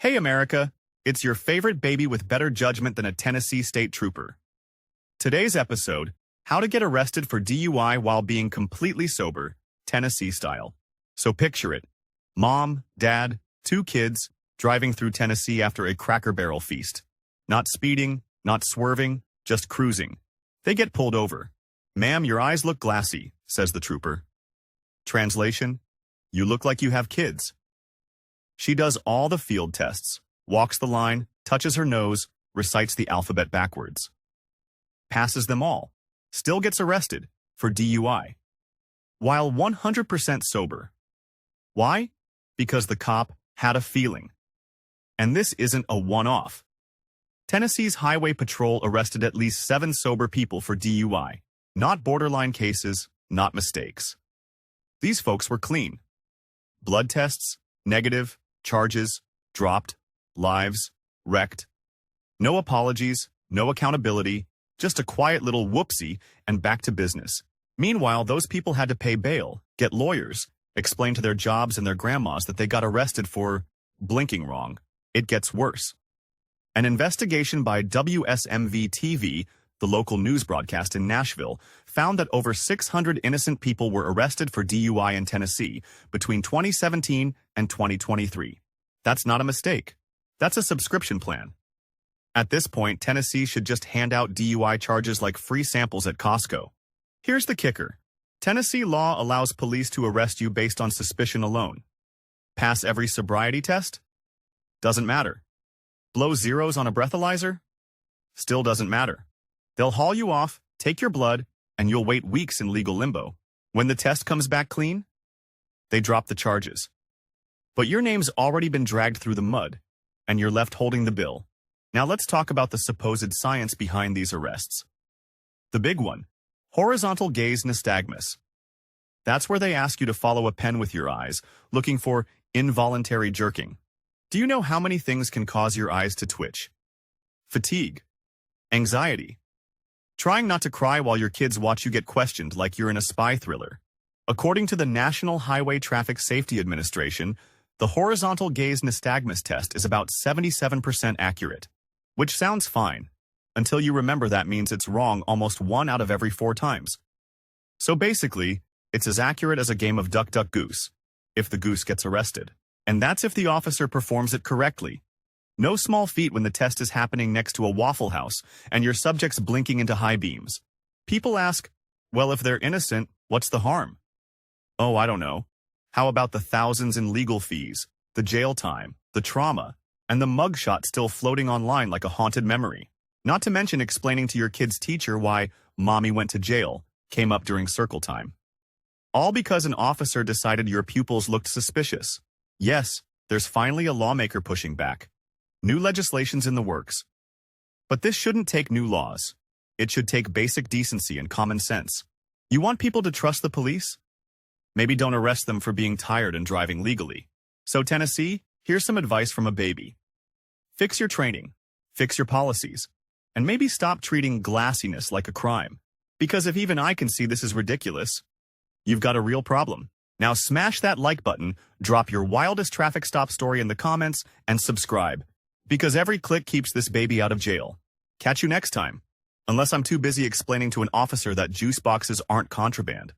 Hey America, it's your favorite baby with better judgment than a Tennessee state trooper. Today's episode, how to get arrested for DUI while being completely sober, Tennessee style. So picture it. Mom, dad, 2 kids, driving through Tennessee after a Cracker Barrel feast. Not speeding, not swerving, just cruising. They get pulled over. Ma'am, your eyes look glassy, says the trooper. Translation, you look like you have kids. She does all the field tests, walks the line, touches her nose, recites the alphabet backwards. Passes them all. Still gets arrested for DUI. While 100% sober. Why? Because the cop had a feeling. And this isn't a one-off. Tennessee's Highway Patrol arrested at least 7 sober people for DUI. Not borderline cases, not mistakes. These folks were clean. Blood tests, negative. Charges, dropped, lives, wrecked. No apologies, no accountability, just a quiet little whoopsie and back to business. Meanwhile, those people had to pay bail, get lawyers, explain to their jobs and their grandmas that they got arrested for blinking wrong. It gets worse. An investigation by WSMV-TV, the local news broadcast in Nashville, found that over 600 innocent people were arrested for DUI in Tennessee between 2017 and 2023. That's not a mistake. That's a subscription plan. At this point, Tennessee should just hand out DUI charges like free samples at Costco. Here's the kicker. Tennessee law allows police to arrest you based on suspicion alone. Pass every sobriety test? Doesn't matter. Blow zeros on a breathalyzer? Still doesn't matter. They'll haul you off, take your blood, and you'll wait weeks in legal limbo. When the test comes back clean, they drop the charges. But your name's already been dragged through the mud, and you're left holding the bill. Now let's talk about the supposed science behind these arrests. The big one, horizontal gaze nystagmus. That's where they ask you to follow a pen with your eyes, looking for involuntary jerking. Do you know how many things can cause your eyes to twitch? Fatigue, anxiety, trying not to cry while your kids watch you get questioned like you're in a spy thriller. According to the National Highway Traffic Safety Administration, the horizontal gaze nystagmus test is about 77% accurate, which sounds fine, until you remember that means it's wrong almost 1 out of every 4 times. So basically, it's as accurate as a game of duck, duck, goose, if the goose gets arrested. And that's if the officer performs it correctly. No small feat when the test is happening next to a Waffle House and your subject's blinking into high beams. People ask, well, if they're innocent, what's the harm? Oh, I don't know. How about the thousands in legal fees, the jail time, the trauma, and the mugshot still floating online like a haunted memory? Not to mention explaining to your kid's teacher why mommy went to jail came up during circle time. All because an officer decided your pupils looked suspicious. Yes, there's finally a lawmaker pushing back. New legislation's in the works. But this shouldn't take new laws. It should take basic decency and common sense. You want people to trust the police? Maybe don't arrest them for being tired and driving legally. So Tennessee, here's some advice from a baby. Fix your training, fix your policies, and maybe stop treating glassiness like a crime. Because if even I can see this is ridiculous, you've got a real problem. Now smash that like button, drop your wildest traffic stop story in the comments, and subscribe. Because every click keeps this baby out of jail. Catch you next time. Unless I'm too busy explaining to an officer that juice boxes aren't contraband.